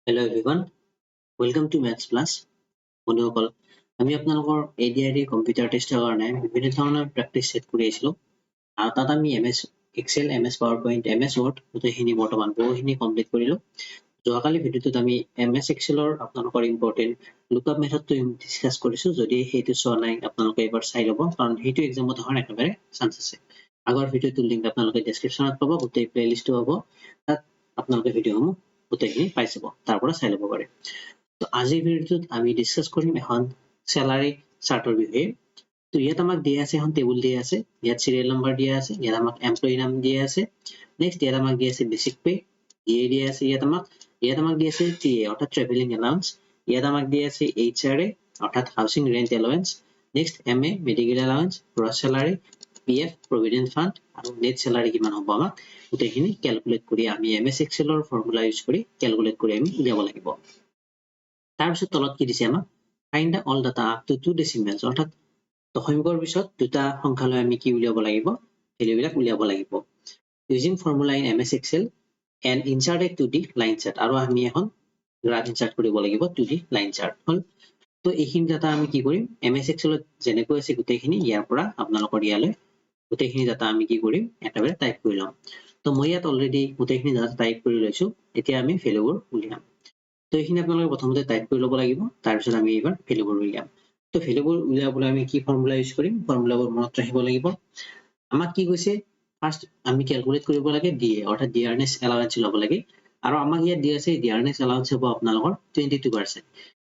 Hello everyone, welcome to Maths Plus. বন্ধুসকল আমি আপোনালোকৰ ADRE কম্পিউটাৰ টেষ্টৰ কাৰণে বিভিন্ন ধৰণৰ প্ৰেক্টিছ সেট কৰি আছিলো আৰু তাত আমি MS Excel, MS PowerPoint, MS Word গোটেইখিনি বৰ্তমান বহুখিনি কমপ্লিট কৰিলো। যোৱাকালি ভিডিঅ'টোত আমি MS Excelৰ আপোনালোকৰ ইম্পৰ্টেণ্ট লুকআপ মেথডটো ডিছকাছ কৰিছো। যদি সেইটো চোৱা নাই আপোনালোকে এবাৰ চাই ল'ব, কাৰণ সেইটো এক্সামত অহাৰ একেবাৰে চান্স আছে। আগৰ ভিডিঅ'টোৰ লিংক আপোনালোকে ডেছক্ৰিপশ্যনত পাব, গোটেই প্লেলিষ্টটো হ'ব, তাত আপোনালোকে ভিডিঅ'সমূহ গোটেইখিনি পাই যাব, তাৰ পৰা চাই ল'ব পাৰে। তো আজিৰ ভিডিঅ'টোত আমি ডিছকাছ কৰিম এখন চেলাৰী চাৰ্টৰ বিষয়ে। তো ইয়াত আমাক দিয়া আছে এখন টেবুল দিয়া আছে, ইয়াত চিৰিয়েল নম্বৰ দিয়া আছে, ইয়াত আমাক এমপ্লয়ী নাম দিয়া আছে, নেক্সট ইয়াত আমাক দিয়া আছে বেচিক পে, ডিএ দিয়া আছে, ইয়াত আমাক দিয়া আছে টিএ অৰ্থাৎ ট্ৰেভেলিং এলাউন্স, ইয়াত আমাক দিয়া আছে এইচআৰএ অৰ্থাৎ housing rent allowance, next MA medical allowance, gross salary, PF provident fund আৰু নেট চেলাৰী কিমান হ'ব আমাক গোটেইখিনি ক্যালকুলেট কৰি আমি এমএছ এক্সেলৰ ফৰ্মুলা ইউজ কৰি ক্যালকুলেট কৰি আমি উলিয়াব লাগিব। তাৰপিছত তলত কি দিছে আমাক find all data up to 2 decimals অৰ্থাৎ দশমিকৰ পিছত দুটা সংখ্যালৈ আমি কি উলিয়াব লাগিব, ভেলুবিলাক উলিয়াব লাগিব। Using formula in MS Excel and insert a 2D line chart, আৰু আমি এখন গ্ৰাফ ইনচাৰ্ট কৰিব লাগিব 2D লাইন চাৰ্ট হ'ল। তো এইখিনি ডাটা আমি কি কৰিম, এমএছ এক্সেলত যেনেকৈ আছে গোটেইখিনি ইয়াৰ পৰা আপোনালোকৰ ইয়ালৈ গোটেইখিনি ডাটা আমি কি কৰিম, একেবাৰে টাইপ কৰি ল'ম। তো মই ইয়াত অলৰেডি গোটেইখিনি ডাটা টাইপ কৰি লৈছো, এতিয়া আমি ভেলুবোৰ উলিয়াম। তো এইখিনি আপোনালোকে প্ৰথমতে টাইপ কৰি ল'ব লাগিব, তাৰপিছত আমি এইবাৰ ভেলুবোৰ উলিয়াম। তো ভেলুবোৰ উলিয়াবলৈ আমি কি ফৰ্মুলা ইউজ কৰিম, ফৰ্মুলাবোৰ মনত ৰাখিব লাগিব। আমাক কি কৈছে, ফাৰ্ষ্ট আমি ক্যালকুলেট কৰিব লাগে ডিএ অৰ্থাৎ ডিয়াৰনেছ এলাউন্স ল'ব লাগে, আৰু আমাক ইয়াত দিয়া আছে ডিয়াৰনেছ এলাউন্স হ'ব আপোনালোকৰ 22%।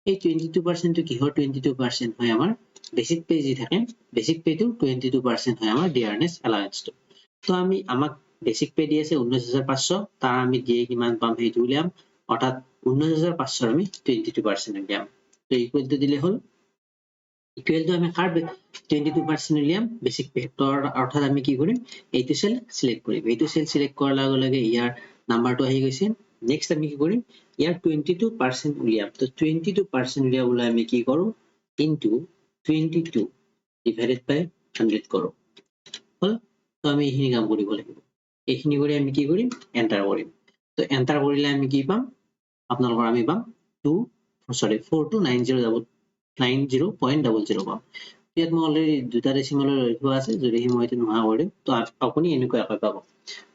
এই 22%টো কিহৰ 22% হয়, আমাৰ বেচিক পে যি থাকে বেচিক পেটো 22% হয় আমাৰ ডিয়াৰনেছ এলাউন্সটো। তো আমাক বেচিক পে দি আছে 19,500, তাৰ আমি ডিএ কিমান পাম সেইটো উলিয়াম, অৰ্থাৎ 19,500 আমি 22% উলিয়াম। তো ইকুৱেল টু দিলে হ'ল, ইকুৱেল টু আমি কাৰ 22% উলিয়াম, বেচিক পে। অৰ্থাৎ আমি কি কৰিম, এইটো সেল সিলেক্ট কৰিম, এইটো সেল সিলেক্ট কৰাৰ লগে লগে ইয়াৰ নাম্বাৰটো আহি গৈছে। নেক্সট আমি কি কৰিম, ইয়াৰ 22% উলিয়াম। তো 22% উলিয়াবলৈ আমি কি কৰো, ইনটু 22 ডিভাইডেড বাই 100 কৰো, হ'ল। তো আমি এইখিনি কাম কৰিব লাগিব, এইখিনি কৰি আমি কি কৰিম, এন্টাৰ কৰিম। তো এন্টাৰ কৰিলে আমি কি পাম, আপোনালোকৰ আমি পাম 4290.00 পাম। ইয়াত মই অলৰেডি দুটা ডেচিমেল লৈ থোৱা আছে, যদি মই এইটো নোহোৱা কৰি দিম তো আপুনি এনেকুৱাকৈ পাব,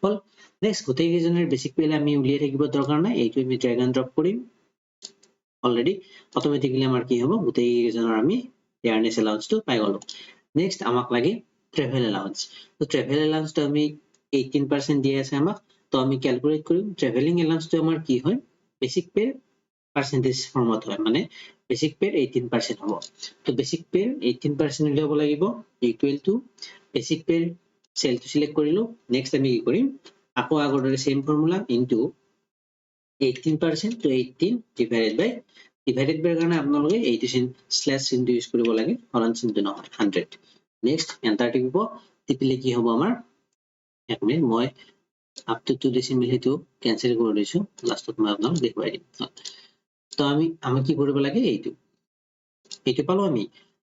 হ'ল। নেক্সট গোটেই কেইজনৰ বেচিক পেলে আমি উলিয়াই থাকিব দৰকাৰ নাই, এইটো আমি ড্ৰেগ এণ্ড ড্ৰপ কৰিম, অলৰেডি অট'মেটিকেলি আমাৰ কি হ'ব, গোটেই কেইজনৰ আমি ডিয়াৰনেছ এলাউন্সটো পাই গ'লো। নেক্সট আমাক লাগে ট্ৰেভেল এলাউন্স। তো ট্ৰেভেল এলাউন্সটো আমি 18% দিয়া আছে আমাক, তো আমি ক্যালকুলেট কৰিম ট্ৰেভেলিং এলাউন্সটো আমাৰ কি হয়, বেচিক পে পাৰ্চেন্টেজ ফৰ্মত হয়, মানে বেচিক পে 18% হ'ব। তো বেচিক পে 18% উলিয়াব লাগিব, ইকুৱেল টু বেচিক পে সেলটো সিলেক্ট কৰিলো। নেক্সট আমি কি কৰিম, আকৌ আগৰ দৰে সেম ফৰ্মুলা ইনটু 18%, তো 18 ডিভাইডেড বাই কাৰণে আপোনালোকে এইটো স্লেছ চিনটো ইউজ কৰিব লাগে, হৰণ চিনটো নহয়, 100। নেক্সট এন্টাৰ টিপিব, টিপিলে কি হ'ব আমাৰ, এক মিনিট মই আপ টু 2 ডেচিমেল সেইটো কেনসেল কৰি দিছো, লাষ্টত মই আপোনাক দেখুৱাই দিম। তো আমি কি কৰিব লাগে, এইটো পালো আমি।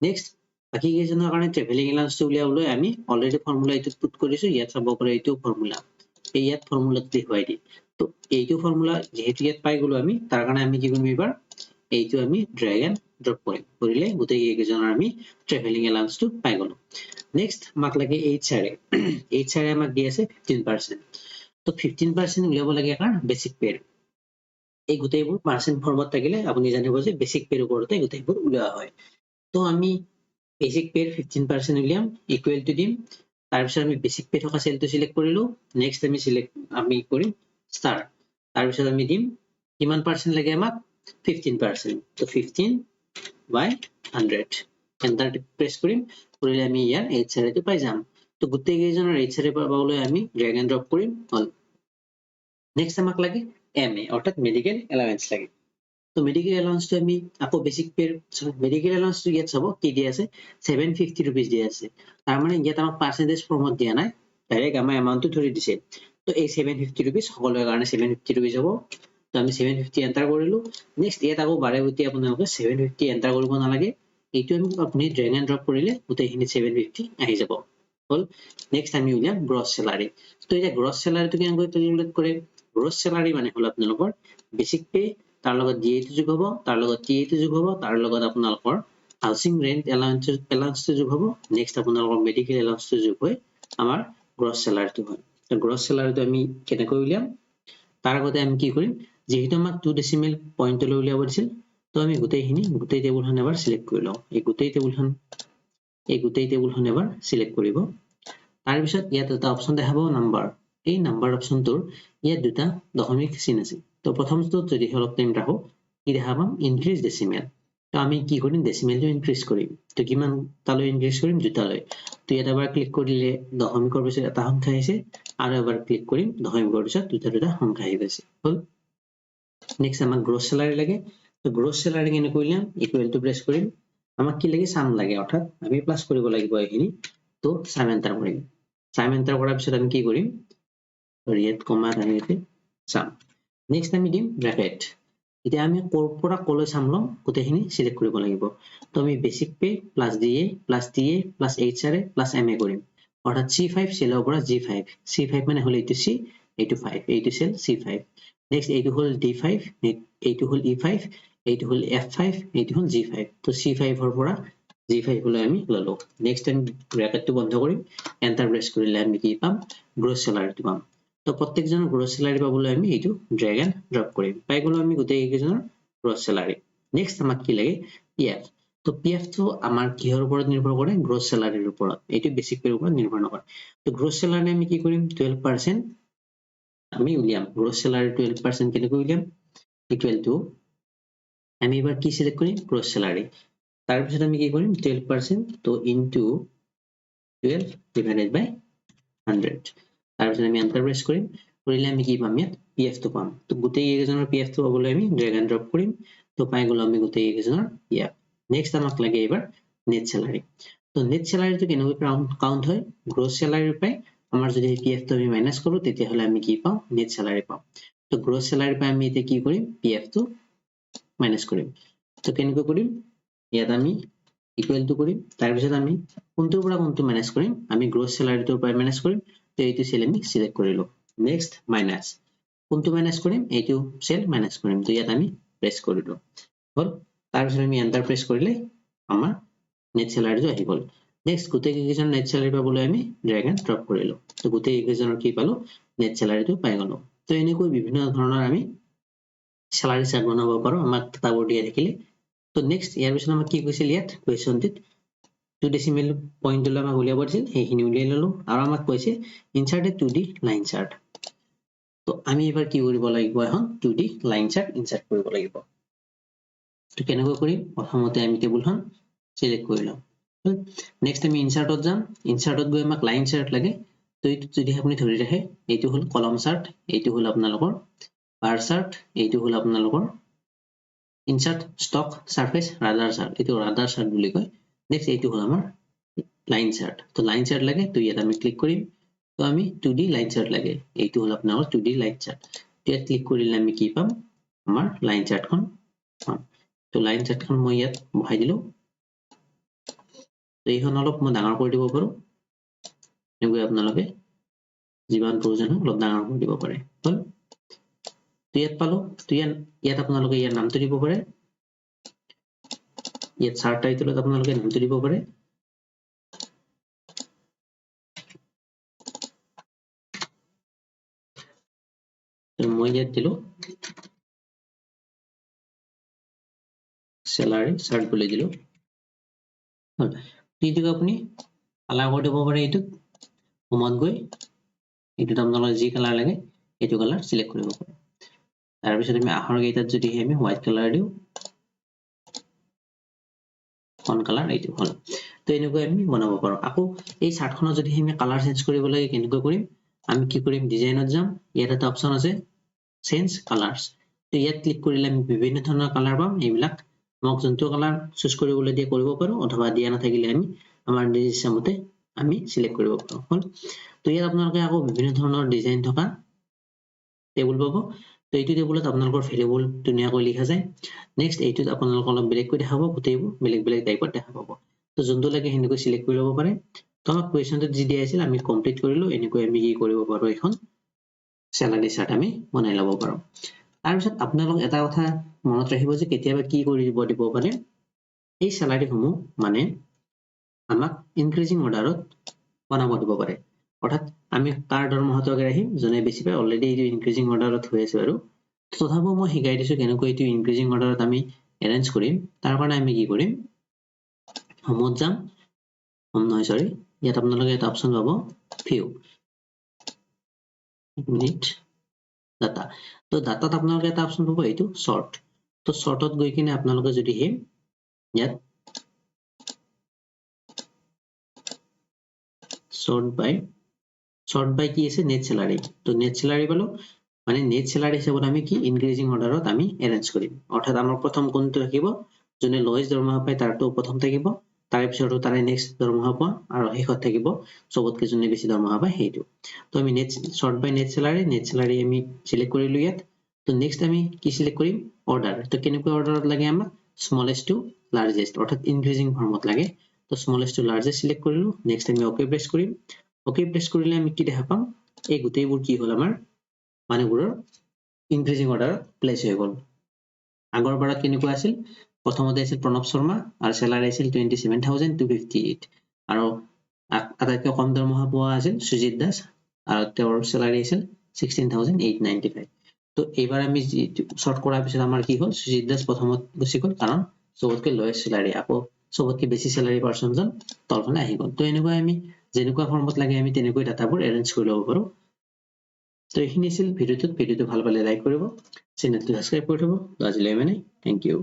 নেক্সট বাকি কেইজনৰ কাৰণে ট্ৰেভেলিং এলাউন্সটো উলিয়াবলৈ আমি অলৰেডি ফৰ্মুলা এইটো পুট কৰিছো, ইয়াত চাব পাৰে এইটো ফৰ্মুলা, ইয়াত ফৰ্মুলাটো দেখুৱাই দিম। তো এইটো ফৰ্মুলা যেহেতু ইয়াত পাই গলো আমি, তাৰ কাৰণে আমি কি কৰিম, এইবাৰ এইটো আমি ড্ৰেগ এণ্ড ড্ৰপ কৰিম, কৰিলে গোটেই কেইজনৰ আমি ট্ৰেভেলিং এলাউন্সটো পাই গলো। নেক্সট আমাক লাগে এইচআৰএ আমাক দি আছে 15%। তো 15% উলিয়াব লাগে কাৰ, বেচিক পে। এই গোটেইবোৰ পাৰ্চেন্ট ফৰ্মত থাকিলে আপুনি জানিব যে বেচিক পেৰ ওপৰতে গোটেইবোৰ উলিওৱা হয়। তো আমি বেচিক পেৰ 15% উলিয়াম, ইকুৱেল টু দিম, তাৰপিছত আমি বেচিক পে থকা সেলটো সিলেক্ট কৰিলো। নেক্সট আমি কৰিম ষ্টাৰ, তাৰপিছত আমি দিম কিমান পাৰ্চেন্ট লাগে আমাক, 15%। তো 15/100 এন্টাৰ প্ৰেছ কৰিম, কৰিলে আমি ইয়াৰ এইচআৰএটো পাই যাম। তো গোটেই কেইজনৰ এইচআৰএ পাবলৈ আমি ড্ৰেগ এণ্ড ড্ৰপ কৰিম, হ'ল। নেক্সট আমাক লাগে এমএ অৰ্থাৎ মেডিকেল এলাউন্স লাগে। তো মেডিকেল এলাউন্সটো আমি আকৌ বেচিক পে, মেডিকেল এলাউন্সটো ইয়াত চাব কি দিয়া আছে, 750 rupees দিয়া আছে, তাৰ মানে ইয়াত আমাক পাৰ্চেন্টেজ ফৰ্মত দিয়া নাই, ডাইৰেক্ট আমাৰ এমাউন্টটো ধৰি দিছে। তো এই 750 rupees সকলোৰে কাৰণে 750 rupees হ'ব। তো আমি 750 এন্টাৰ কৰিলো। নেক্সট ইয়াত আকৌ বাৰে প্ৰতি আপোনালোকে 750 এন্টাৰ কৰিব নালাগে, এইটো আপুনি ড্ৰেগ এণ্ড ড্ৰপ কৰিলে গোটেইখিনি 750 আহি যাব, হ'ল। নেক্সট আমি উলিয়াম গ্ৰছ চেলাৰী। তো এতিয়া গ্ৰছ চেলাৰীটো কেনেকৈ ক্যালকুলেট কৰে, গ্ৰছ চেলাৰী মানে হ'ল আপোনালোকৰ বেচিক পে তাৰ লগত DA টো যোগ হ'ব, তাৰ লগত TA টো যোগ হ'ব, তাৰ লগত আপোনালোকৰ হাউচিং ৰেন্ট এলাউন্স টো যোগ হ'ব, নেক্সট আপোনালোকৰ মেডিকেল এলাউন্স টো যোগ হৈ আমাৰ গ্ৰছ চেলাৰীটো হয়। তো গ্ৰছ চেলাৰীটো আমি কেনেকৈ উলিয়াম, তাৰ আগতে আমি কি কৰিম, যেহেতু আমাক 2 ডেচিমেল পইণ্টলৈ উলিয়াব দিছিল, তো আমি গোটেই টেবুলখন এবাৰ সিলেক্ট কৰি লওঁ। এই গোটেই টেবুলখন এবাৰ সিলেক্ট কৰিব। তাৰ পিছত ইয়াত এটা অপচন দেখাব নাম্বাৰ। এই নাম্বাৰ অপচনটোৰ ইয়াত দুটা দশমিক চিন আছে। তো প্ৰথমটোত যদি অলপ টাইম ৰাখো কি দেখা পাম, ইনক্ৰিজ ডেচিমেল। তো আমি কি কৰিম, ডেচিমেলটো ইনক্ৰিজ কৰিম। তো কিমান তালৈ ইনক্ৰিজ কৰিম, দুটালৈ। তো ইয়াত এবাৰ ক্লিক কৰিলে দশমিকৰ পিছত এটা সংখ্যা আহিছে, আৰু এবাৰ ক্লিক কৰিম দশমিকৰ পিছত দুটা সংখ্যা আহি গৈছে। হ'ল। নেক্সট আমাক গ্ৰছ চেলাৰী লাগে। তো গ্ৰছ চেলাৰী কেনেকৈ উলিয়াম, ইকুৱেল টু প্ৰেছ কৰিম। আমাক কি লাগে, চাম লাগে, অৰ্থাৎ আমি প্লাছ কৰিব লাগিব এইখিনি। তো চাম এণ্টাৰ কৰিম। চাম এণ্টাৰ কৰাৰ পিছত আমি কি কৰিম, ইয়াত কমা আহিছে চাম। নেক্সট আমি দিম ব্ৰেকেট। এতিয়া আমি ক'ৰ পৰা ক'লৈ চাম ল'ম, গোটেইখিনি সিলেক্ট কৰিব লাগিব। তো আমি basic pay plus DA plus TA plus HRA plus MA কৰিম। অৰ্থাৎ C5 চেলৰ পৰা G5, C5 মানে হ'ল এইটো C, এইটো 5, এইটো চেল C5। নেক্সট এইটো হ'ল D5, এইটো হ'ল E5, এইটো হ'ল F5, এইটো হ'ল G5। তো C5 ৰ পৰা G5 লৈ আমি ললো। নেক্সট আমি ব্ৰেকেটটো বন্ধ কৰিম, এণ্টাৰ প্ৰেছ কৰিলে আমি কি পাম, গ্ৰছ চেলাৰীটো পাম। তো প্ৰত্যেকজনৰ গ্ৰছ চেলাৰী পাবলৈ আমি এইটো ড্ৰেগ এণ্ড ড্ৰপ কৰিম। পাই গ'লো আমি গোটেই কেইজনৰ গ্ৰছ চেলাৰী। নেক্সট আমাক কি লাগে, PF। তো PF টো আমাৰ কিহৰ ওপৰত নিৰ্ভৰ কৰে, গ্ৰছ চেলাৰীৰ ওপৰত। এইটো বেচিক পেৰ ওপৰত নিৰ্ভৰ নকৰে। তো গ্ৰছ চেলাৰী আমি কি কৰিম, 12% আমি উলিয়াম। গ্ৰছ চেলাৰী 12% কেনেকৈ উলিয়াম, ইকুৱেল টু আমি এবাৰ কি সিলেক্ট কৰিম, গ্ৰছ চেলাৰী। তাৰপিছত আমি কি কৰিম, 12%, তো ইনটু 12 ডিভাইডেড বাই 100। তাৰপিছত আমি এণ্টাৰ প্ৰেছ কৰিম, কৰিলে আমি কি পাম, ইয়াত PF টো পাম। তো গোটেই কেইজনৰ PF টো পাবলৈ আমি ড্ৰেগ এণ্ড ড্ৰপ কৰিম। তো পাই গ'লো আমি গোটেই কেইজনৰ PF। নেক্সট আমাক লাগে এইবাৰ নেট চেলাৰী। তো নেট চেলাৰীটো কেনেকৈ কাউন্ট হয়, গ্ৰছ চেলাৰীৰ পৰাই আমাৰ যদি PF টো আমি মাইনাছ কৰো, তেতিয়াহ'লে আমি কি পাওঁ, নেট চেলাৰী পাওঁ। তো গ্ৰছ চেলাৰীৰ পৰা আমি এতিয়া কি কৰিম, PF টো মাইনাছ কৰিম। তো কেনেকৈ কৰিম, ইয়াত আমি ইকুৱেল টু কৰিম। তাৰপিছত আমি কোনটোৰ পৰা কোনটো মাইনাছ কৰিম, আমি গ্ৰছ চেলাৰীটোৰ পৰা মাইনাছ কৰিম। তো এইটো চেল আমি সিলেক্ট কৰিলো। নেক্সট মাইনাছ, কোনটো মাইনাছ কৰিম, এইটো চেল মাইনাছ কৰিম। তো ইয়াত আমি প্ৰেছ কৰিলো, হ'ল। তাৰপিছত আমি এণ্টাৰ প্ৰেছ কৰিলে আমাৰ নেট চেলাৰীটো আহি গ'ল। নেক্সট গোটেই কেইজন নেট চেলাৰী পাবলৈ আমি ড্ৰেগ এণ্ড ড্ৰপ কৰিলো। তো গোটেই কেইজনৰ কি পালো, নেট চেলাৰীটো পাই গ'লো। তো এনেকৈ বিভিন্ন ধৰণৰ আমি চেলাৰী চাৰ্ট বনাব পাৰো, আমাক ডাটাবোৰ দিয়া থাকিলে। তো নেক্সট ইয়াৰ পিছত আমাক কি কৈছিল, ইয়াত কুৱেশ্যনটোত 2 ডেচিমেল পইণ্টলৈ আমাক উলিয়াব দিছিল, সেইখিনি উলিয়াই ললো। আৰু আমাক কৈছে insert a 2D line chart. তো আমি এবাৰ কি কৰিব লাগিব, এখন 2D লাইন চাৰ্ট ইনচাৰ্ট কৰিব লাগিব। তো কেনেকৈ কৰিম, প্ৰথমতে আমি টেবুলখন সিলেক্ট কৰি লম। নেক্সট আমি ইনচাৰ্টত যাম। ইনচাৰ্টত গৈ আমাক লাইন চাৰ্ট লাগে। তো এইটো যদি আপুনি ধৰি ৰাখে, এইটো হ'ল কলম চাৰ্ট, এইটো হ'ল আপোনালোকৰ বাৰ চাৰ্ট, এইটো হ'ল আপোনালোকৰ insert stock surface radar chart, এইটো ৰাডাৰ চাৰ্ট বুলি কয়। নেক্সট এইটো হ'ল আমাৰ লাইন চাৰ্ট। তো লাইন চাৰ্ট লাগে, তো ইয়াত আমি ক্লিক কৰিম। তো আমি 2D লাইন চাৰ্ট লাগে, এইটো হ'ল আপোনালোকৰ 2D লাইন চাৰ্ট। ইয়াত ক্লিক কৰিলে আমি কি পাম, আমাৰ লাইন চাৰ্টখন পাম। তো লাইন চাৰ্টখন মই ইয়াত বহাই দিলো। তো এইখন অলপ মই ডাঙৰ কৰি দিব পাৰো, এনেকৈ আপোনালোকে যিমান প্ৰয়োজন হয় অলপ ডাঙৰ কৰি দিব পাৰে, হ'ল। তো ইয়াত পালো। তো ইয়াত আপোনালোকে ইয়াৰ নামটো দিব পাৰে, ইয়াত চাৰ্ট টাইটেলত আপোনালোকে নামটো দিব পাৰে। মই ইয়াত দিলো চেলাৰী চাৰ্ট বুলি দিলো। এইটোক আপুনি কালাৰ কৰি দিব পাৰে, এইটোক হোমত গৈ এইটোত আপোনালোকৰ যি কালাৰ লাগে এইটো কালাৰ সিলেক্ট কৰিব পাৰে। তাৰপিছত আমি আখৰ কেইটাত যদি আমি হোৱাইট কালাৰ দিওঁ, ফন্ট কালাৰ এইটো হ'ল। তো এনেকৈ আমি বনাব পাৰো। আকৌ এই চাৰ্টখনত যদি আমি কালাৰ চেঞ্জ কৰিব লাগে, কেনেকৈ কৰিম, আমি কি কৰিম, ডিজাইনত যাম। ইয়াত এটা অপচন আছে চেঞ্জ কালাৰ্ছ। তো ইয়াত ক্লিক কৰিলে আমি বিভিন্ন ধৰণৰ কালাৰ পাম। এইবিলাক আমাক যোনটো কালাৰ চুজ কৰিবলৈ দিয়ে কৰিব পাৰো, অথবা দিয়া নাথাকিলে আমি আমাৰ নিজ ইচ্ছামতে আমি সিলেক্ট কৰিব পাৰো, হ'ল। তো ইয়াত আপোনালোকে আকৌ বিভিন্ন ধৰণৰ ডিজাইন থকা টেবুল পাব। তো এইটো টেবুলত আপোনালোকৰ ভেৰিয়েবল ধুনীয়াকৈ লিখা যায়। নেক্সট এইটোত আপোনালোকক অলপ বেলেগকৈ দেখাব, গোটেইবোৰ বেলেগ বেলেগ টাইপত দেখা পাব। তো যোনটো লাগে সেনেকৈ সিলেক্ট কৰি ল'ব পাৰে। তো আমাক কুৱেশ্যনটোত যি দিয়া আছিল আমি কমপ্লিট কৰিলো। এনেকৈ আমি কি কৰিব পাৰো, এখন চেলাৰী চাৰ্ট আমি বনাই ল'ব পাৰো। তাৰপিছত আপোনালোক এটা কথা মনত ৰাখিব যে কেতিয়াবা কি কৰিব দিব পাৰে এই স্যালাৰিসমূহ মানে আমাক ইনক্ৰিজিং অৰ্ডাৰত বনাব দিব পাৰে অৰ্থাৎ আমি কাৰ দৰমহাটোকে ৰাখিম যোনে বেছি পায় অলৰেডি এইটো ইনক্ৰিজিং অৰ্ডাৰত হৈ আছে বাৰু তথাপিও মই শিকাই দিছো কেনেকৈ এইটো ইনক্ৰিজিং অৰ্ডাৰত আমি এৰেঞ্জ কৰিম তাৰ কাৰণে আমি কি কৰিম হোমত যাম নহয় সৰি ইয়াত আপোনালোকে এটা অপচন পাব ভিউ মিনিট ডাটা তো ডাটাত আপোনালোকে এটা অপচন পাব এইটো সৰ্ট তো সৰ্টত গৈ কিনে আপোনালোকে যদি ইয়াত sort by কি আছে net salary তো net salary পালো মানে net salary হিচাপত আমি কি ইনক্ৰিজিং অৰ্ডাৰত আমি এৰেঞ্জ কৰিম অৰ্থাৎ আমাৰ প্ৰথম কোনটো থাকিব যোনে লয়েষ্ট দৰমহা পায় তাৰটো প্ৰথম থাকিব তাৰ পিছতো তাৰে নেক্সট দৰমহা পোৱা আৰু শেষত থাকিব সবতকে যোনে বেছি দৰমহা পায় সেইটো তো আমি sort by net salary আমি সিলেক্ট কৰিলো ইয়াত তো নেক্সট আমি কি সিলেক্ট কৰিম অৰ্ডাৰ তো কেনেকুৱা অৰ্ডাৰত লাগে আমাক স্মলেষ্ট টু লাৰ্জেষ্ট অৰ্থাৎ ইনক্ৰিজিং ফৰ্মত লাগে তো স্মলেষ্ট টু লাৰ্জেষ্ট সিলেক্ট কৰিলো নেক্সট আমি ওকে প্ৰেছ কৰিম ওকে প্ৰেছ কৰিলে আমি কি দেখা পাম এই গোটেইবোৰ কি হ'ল আমাৰ মানুহবোৰৰ ইনক্ৰিজিং অৰ্ডাৰ প্লেচ হৈ গ'ল আগৰ বাৰত কেনেকুৱা আছিল প্ৰথমতে আছিল প্ৰণৱ শৰ্মা আৰু স্যালাৰি আছিল 27258 আৰু আটাইতকৈ কম দৰমহা পোৱা আছিল সুজিত দাস আৰু তেওঁৰ স্যালাৰি আছিল 16895 তো এইবাৰ আমি সৰ্ট কৰাৰ পিছত আমাৰ কি হ'ল সুজিত দাস প্ৰথমত গুচি গ'ল কাৰণ সবতকৈ লয়েষ্ট স্যালাৰি আকৌ সবতকৈ বেছি স্যালাৰি পাৰ্সনজন তলফালে আহি গ'ল তো এনেকুৱা আমি যেনেকুৱা ফৰ্মত লাগে আমি তেনেকৈ ডাটাবোৰ এৰেঞ্জ কৰি ল'ব পাৰো তো এইখিনি আছিল ভিডিঅ'টো ভাল পালে লাইক কৰিব চেনেলটো সাবস্ক্ৰাইব কৰি থব আজিলৈ ইমানেই থ্যাংক ইউ